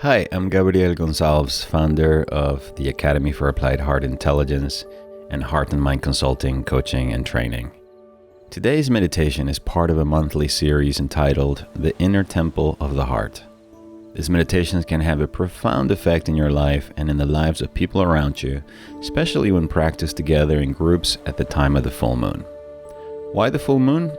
Hi, I'm Gabriel Gonsalves, founder of the Academy for Applied Heart Intelligence and Heart and Mind Consulting, Coaching, and Training. Today's meditation is part of a monthly series entitled The Inner Temple of the Heart. These meditations can have a profound effect in your life and in the lives of people around you, especially when practiced together in groups at the time of the full moon. Why the full moon?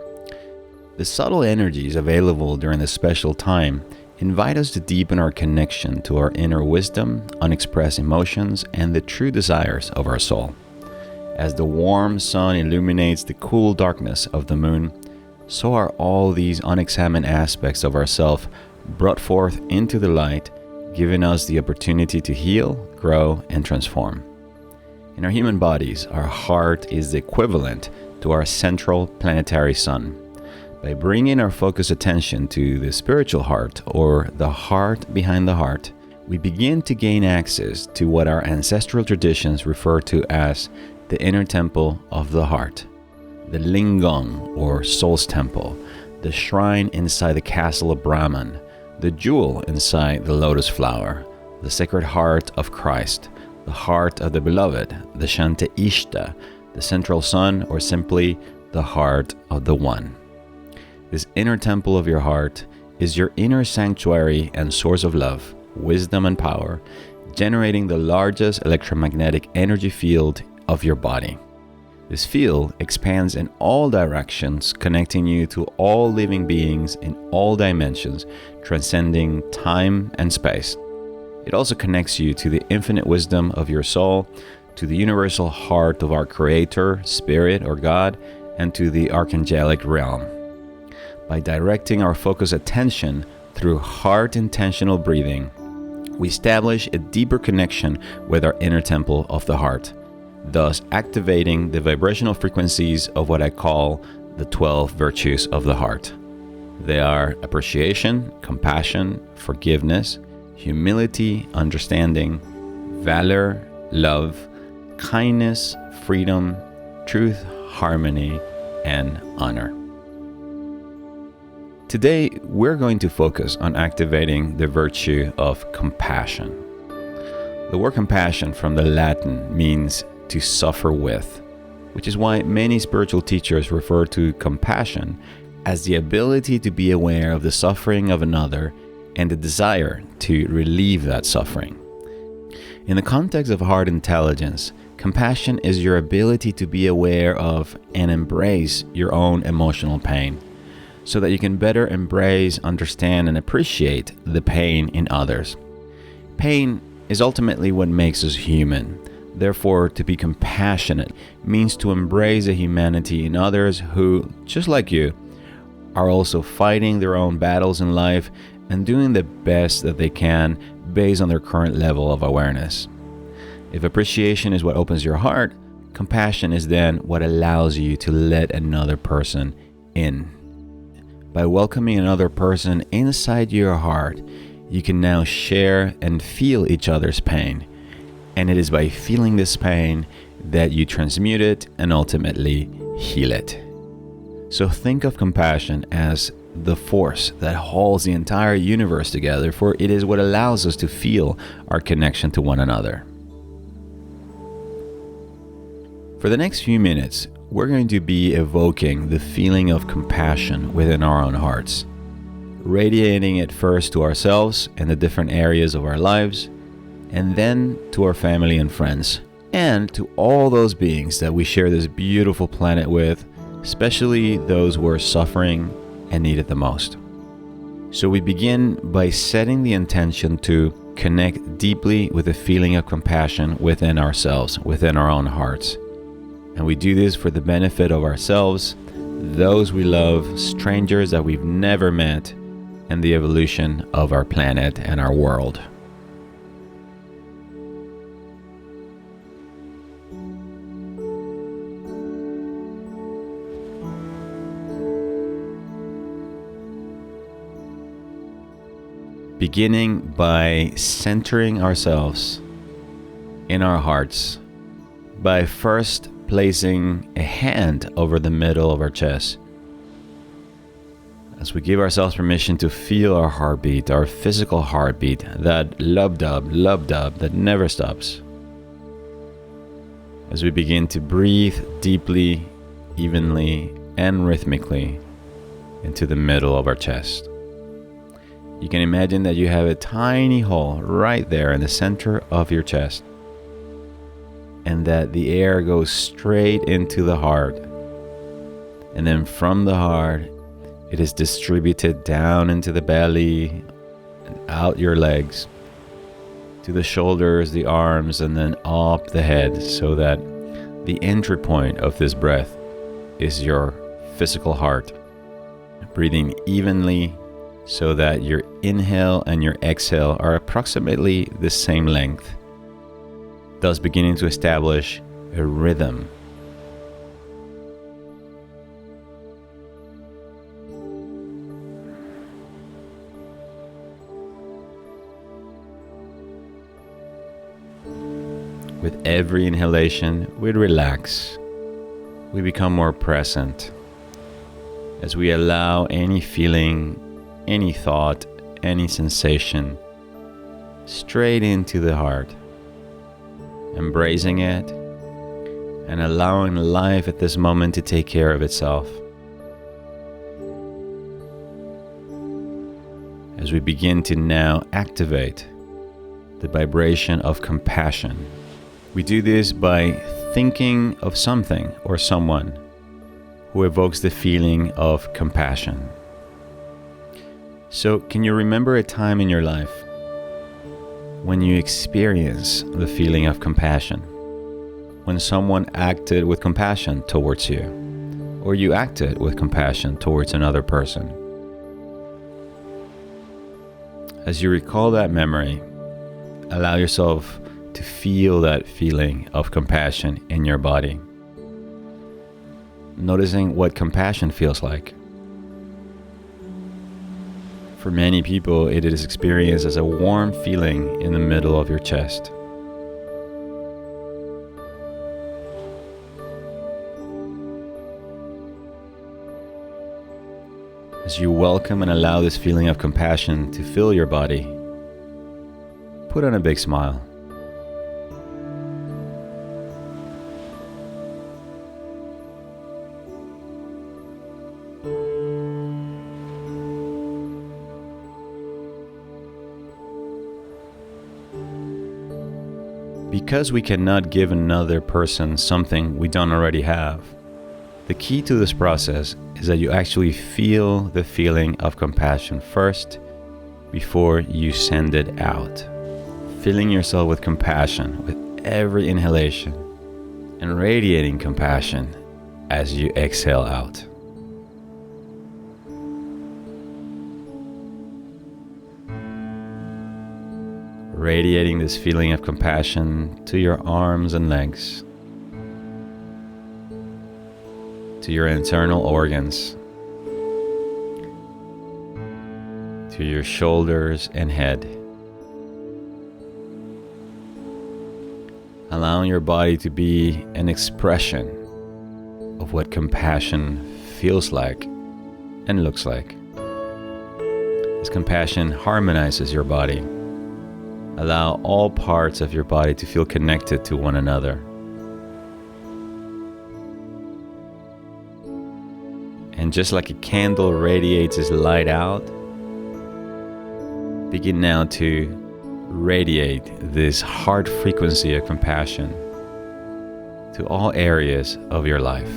The subtle energies available during this special time invite us to deepen our connection to our inner wisdom, unexpressed emotions, and the true desires of our soul. As the warm sun illuminates the cool darkness of the moon, so are all these unexamined aspects of ourself brought forth into the light, giving us the opportunity to heal, grow, and transform. In our human bodies, our heart is the equivalent to our central planetary sun. By bringing our focused attention to the spiritual heart, or the heart behind the heart, we begin to gain access to what our ancestral traditions refer to as the inner temple of the heart, the lingam, or soul's temple, the shrine inside the castle of Brahman, the jewel inside the lotus flower, the sacred heart of Christ, the heart of the beloved, the Shanta Ishta, the central sun, or simply the heart of the One. This inner temple of your heart is your inner sanctuary and source of love, wisdom, and power, generating the largest electromagnetic energy field of your body. This field expands in all directions, connecting you to all living beings in all dimensions, transcending time and space. It also connects you to the infinite wisdom of your soul, to the universal heart of our Creator, Spirit, or God, and to the archangelic realm. By directing our focused attention through heart intentional breathing, we establish a deeper connection with our inner temple of the heart, thus activating the vibrational frequencies of what I call the 12 virtues of the heart. They are appreciation, compassion, forgiveness, humility, understanding, valor, love, kindness, freedom, truth, harmony, and honor. Today, we're going to focus on activating the virtue of compassion. The word compassion from the Latin means to suffer with, which is why many spiritual teachers refer to compassion as the ability to be aware of the suffering of another and the desire to relieve that suffering. In the context of heart intelligence, compassion is your ability to be aware of and embrace your own emotional pain, so that you can better embrace, understand, and appreciate the pain in others. Pain is ultimately what makes us human. Therefore, to be compassionate means to embrace the humanity in others who, just like you, are also fighting their own battles in life and doing the best that they can based on their current level of awareness. If appreciation is what opens your heart, compassion is then what allows you to let another person in. By welcoming another person inside your heart, you can now share and feel each other's pain. And it is by feeling this pain that you transmute it and ultimately heal it. So think of compassion as the force that holds the entire universe together, for it is what allows us to feel our connection to one another. For the next few minutes, we're going to be evoking the feeling of compassion within our own hearts, radiating it first to ourselves and the different areas of our lives, and then to our family and friends, and to all those beings that we share this beautiful planet with, especially those who are suffering and need it the most. So we begin by setting the intention to connect deeply with the feeling of compassion within ourselves, within our own hearts. And we do this for the benefit of ourselves, those we love, strangers that we've never met, and the evolution of our planet and our world. Beginning by centering ourselves in our hearts, by first placing a hand over the middle of our chest, As we give ourselves permission to feel our heartbeat, our physical heartbeat, that lub-dub that never stops. As we begin to breathe deeply, evenly, and rhythmically into the middle of our chest. You can imagine that you have a tiny hole right there in the center of your chest, and that the air goes straight into the heart. And then from the heart, it is distributed down into the belly and out your legs, to the shoulders, the arms, and then up the head, so that the entry point of this breath is your physical heart. Breathing evenly so that your inhale and your exhale are approximately the same length, thus beginning to establish a rhythm. With every inhalation, we relax. We become more present as we allow any feeling, any thought, any sensation straight into the heart, embracing it and allowing life at this moment to take care of itself. As we begin to now activate the vibration of compassion. We do this by thinking of something or someone who evokes the feeling of compassion. So, can you remember a time in your life when you experience the feeling of compassion? When someone acted with compassion towards you, or you acted with compassion towards another person? As you recall that memory, allow yourself to feel that feeling of compassion in your body. Noticing what compassion feels like. For many people, it is experienced as a warm feeling in the middle of your chest. As you welcome and allow this feeling of compassion to fill your body, put on a big smile. Because we cannot give another person something we don't already have, the key to this process is that you actually feel the feeling of compassion first before you send it out. Filling yourself with compassion with every inhalation and radiating compassion as you exhale out. Radiating this feeling of compassion to your arms and legs, to your internal organs, to your shoulders and head. Allowing your body to be an expression of what compassion feels like and looks like. As compassion harmonizes your body, allow all parts of your body to feel connected to one another. And just like a candle radiates its light out, begin now to radiate this heart frequency of compassion to all areas of your life.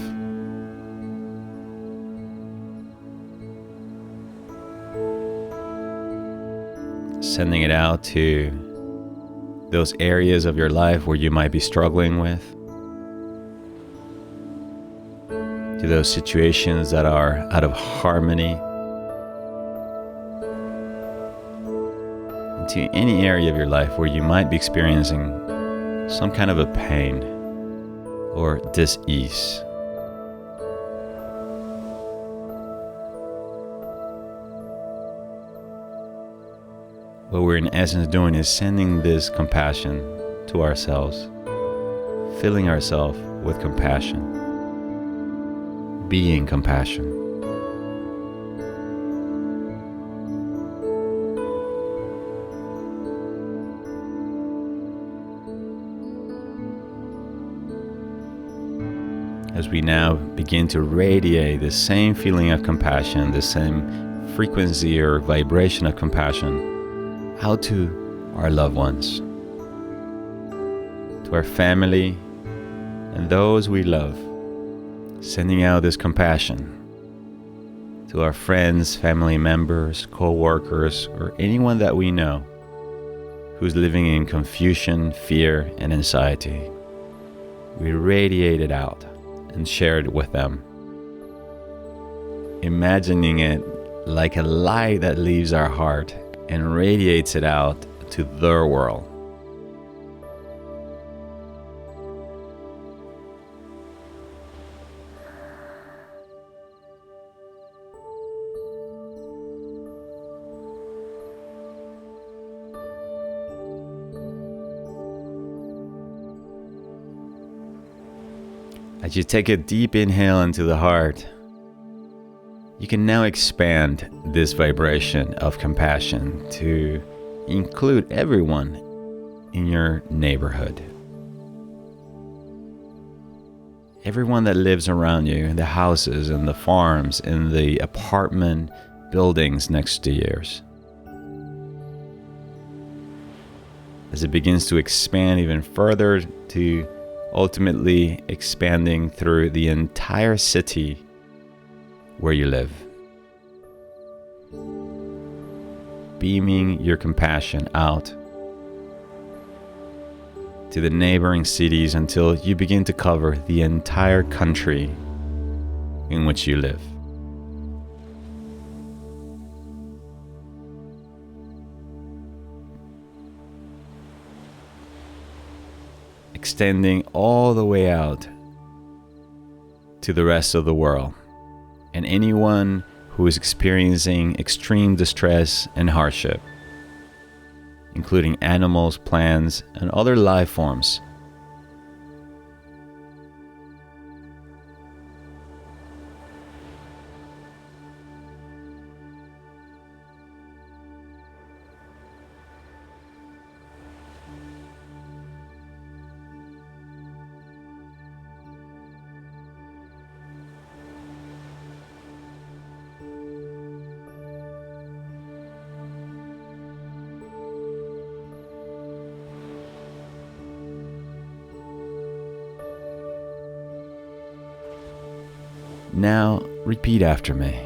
Sending it out to those areas of your life where you might be struggling with, to those situations that are out of harmony, and to any area of your life where you might be experiencing some kind of a pain or dis-ease. What we're in essence doing is sending this compassion to ourselves, filling ourselves with compassion, being compassion. as we now begin to radiate the same feeling of compassion, the same frequency or vibration of compassion out to our loved ones, to our family, and those we love, sending out this compassion to our friends, family members, co-workers, or anyone that we know who's living in confusion, fear, and anxiety. We radiate it out and share it with them, imagining it like a light that leaves our heart and radiates it out to their world. As you take a deep inhale into the heart, you can now expand this vibration of compassion to include everyone in your neighborhood. Everyone that lives around you, in the houses and the farms, in the apartment buildings next to yours. As it begins to expand even further to ultimately expanding through the entire city where you live. Beaming your compassion out to the neighboring cities until you begin to cover the entire country in which you live. Extending all the way out to the rest of the world and anyone who is experiencing extreme distress and hardship, including animals, plants, and other life forms. Now repeat after me.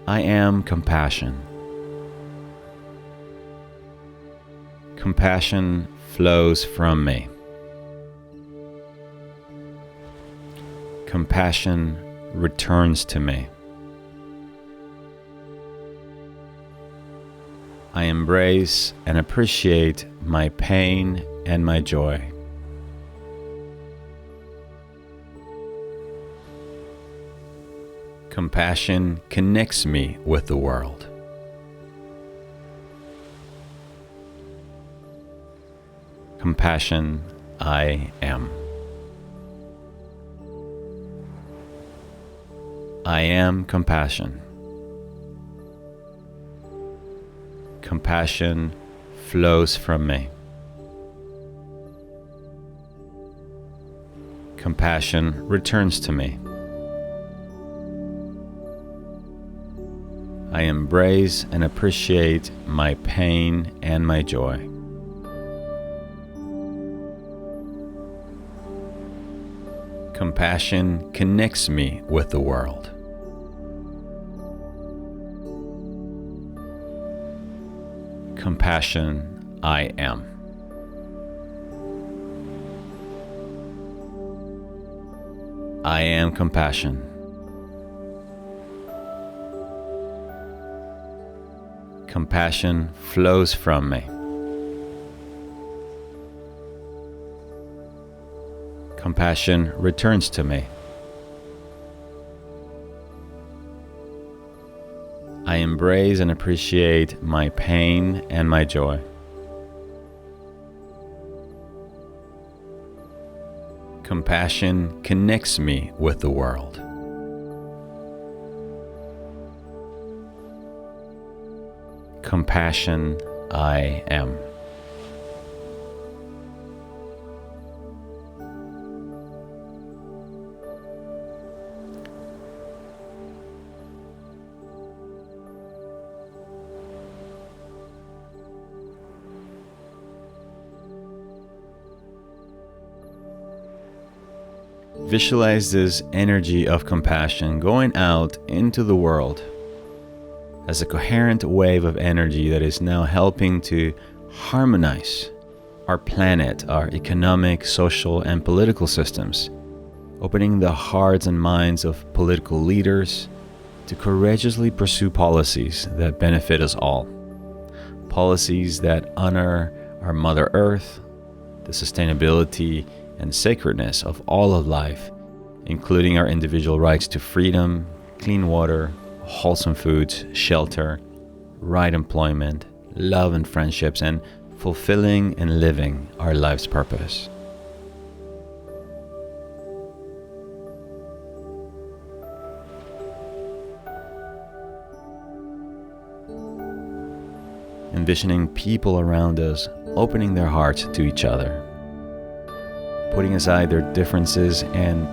I am compassion. Compassion flows from me. Compassion returns to me. I embrace and appreciate my pain and my joy. Compassion connects me with the world. Compassion, I am. I am compassion. Compassion flows from me. Compassion returns to me. I embrace and appreciate my pain and my joy. Compassion connects me with the world. Compassion, I am. I am compassion. Compassion flows from me. Compassion returns to me. I embrace and appreciate my pain and my joy. Compassion connects me with the world. Compassion, I am. Visualize this energy of compassion going out into the world as a coherent wave of energy that is now helping to harmonize our planet, our economic, social, and political systems, opening the hearts and minds of political leaders to courageously pursue policies that benefit us all. Policies that honor our Mother Earth, the sustainability and sacredness of all of life, including our individual rights to freedom, clean water, wholesome foods, shelter, right employment, love and friendships, and fulfilling and living our life's purpose. Envisioning people around us opening their hearts to each other, putting aside their differences and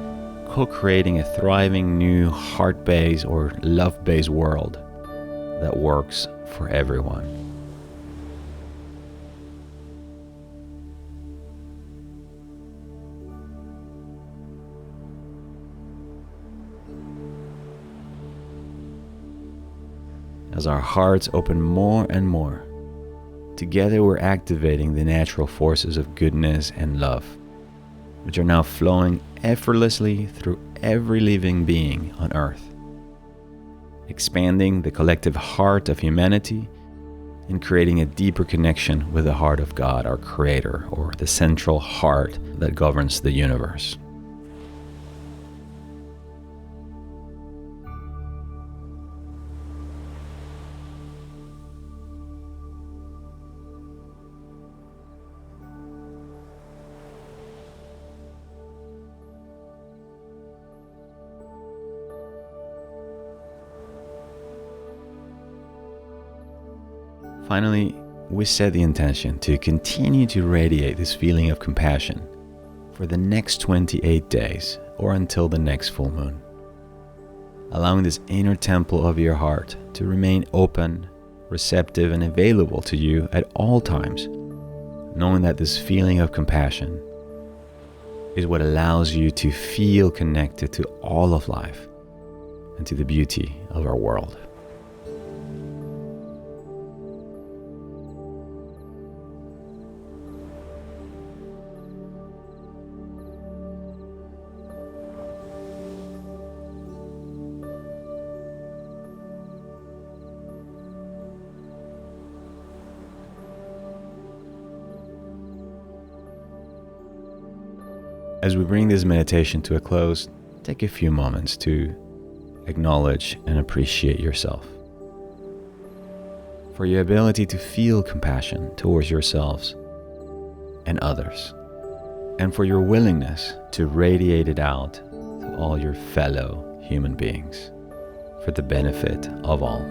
co-creating a thriving new heart-based or love-based world that works for everyone. As our hearts open more and more, together we're activating the natural forces of goodness and love, which are now flowing effortlessly through every living being on Earth, expanding the collective heart of humanity and creating a deeper connection with the heart of God, our Creator, or the central heart that governs the universe. Finally, we set the intention to continue to radiate this feeling of compassion for the next 28 days or until the next full moon, allowing this inner temple of your heart to remain open, receptive, and available to you at all times, knowing that this feeling of compassion is what allows you to feel connected to all of life and to the beauty of our world. As we bring this meditation to a close, take a few moments to acknowledge and appreciate yourself for your ability to feel compassion towards yourselves and others, and for your willingness to radiate it out to all your fellow human beings for the benefit of all.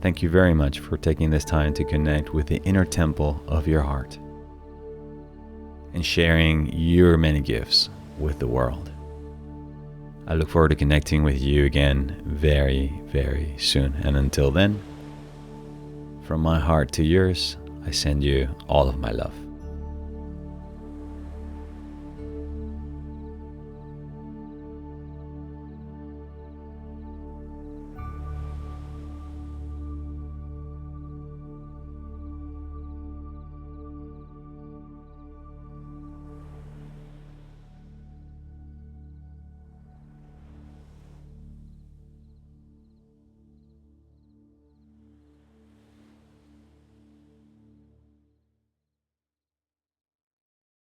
Thank you very much for taking this time to connect with the inner temple of your heart and sharing your many gifts with the world. I look forward to connecting with you again very, very soon. And until then, from my heart to yours, I send you all of my love.